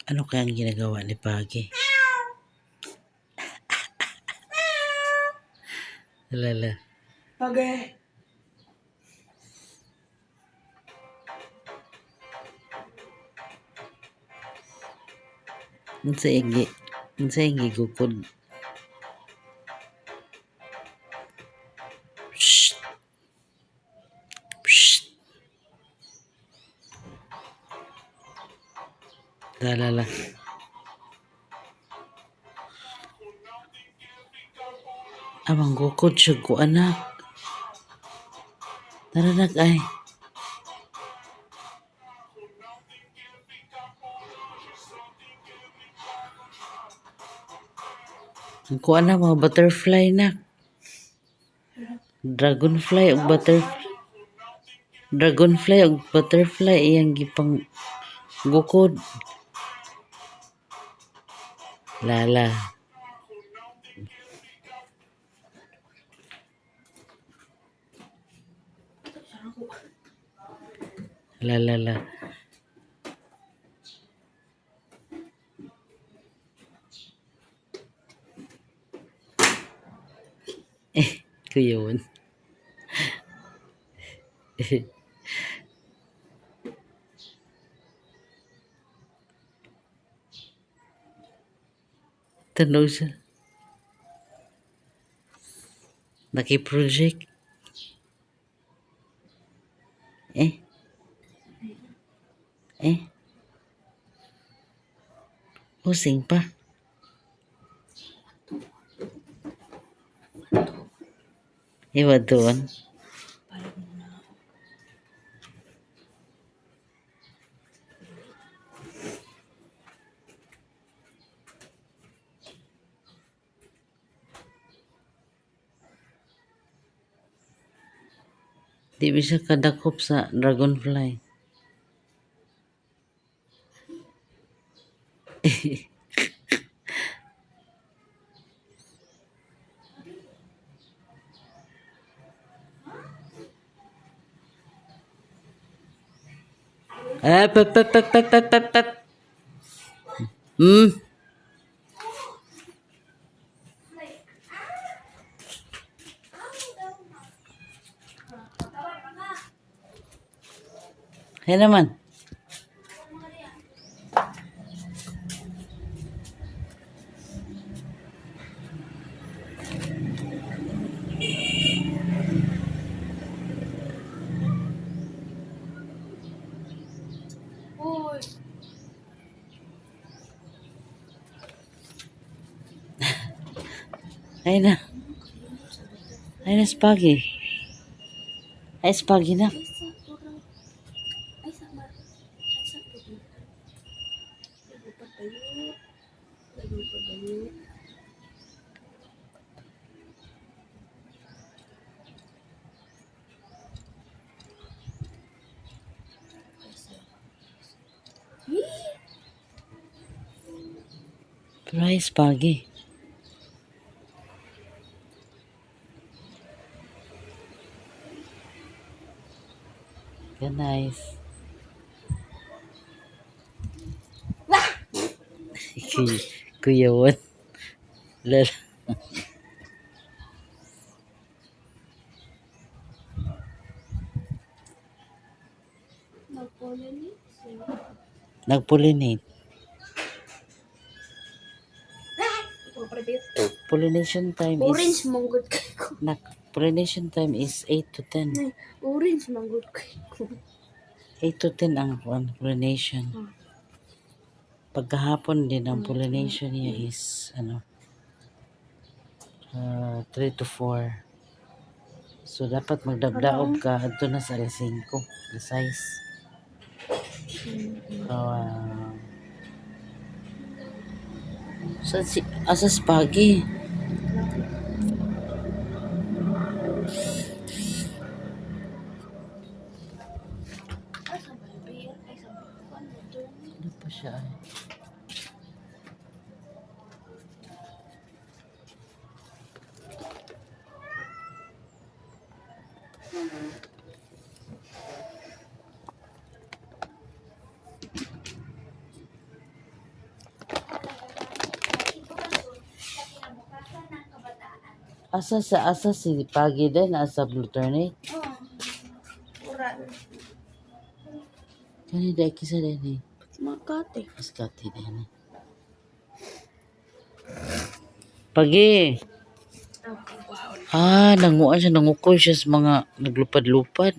Ano kayang ginagawa ni Pagi? Lala. Pagi. Unsa igi gukod? Shh. Shh. Lala. Amang gukod siya ko anak. Naranak ay. Ang kuha na mga butterfly na. Dragonfly o butterfly iyang gipang gukod. Lala. Lala. Kuyawan. Tanaw siya. Naki-project. Husing pa. Iwa doon. Di bisa kadakop sa dragonfly. Pep. Yan naman. Uy. Ay na. Ay na spaghetti. Ay spaghetti na. Ay, sama. Ay, sama. Lagu patayo. Fry spaghetti. Nice. Kuyawan. Lala. Nag-pollinate. Pollination time Orange is manggod kay ko. pollination time is 8 to 10. Orange manggod kay ko. 8 to 10 ang pollination. Pagkahapon din ang pollination niya is 3 to 4. So dapat magdabdaob ka adto na sa alas 5, alas 6. Asa spaghetti? Ano pa siya ay? Asa si Pagi din, asa Blue Turnip. Oh. Uran. Kani dai kisa din eh. Makati. Maskati din eh. Pagi. Nanguan siya, nangukoy siya sa mga naglupad-lupad.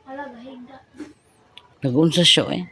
Hala, bahigda. Nagunsa siya eh.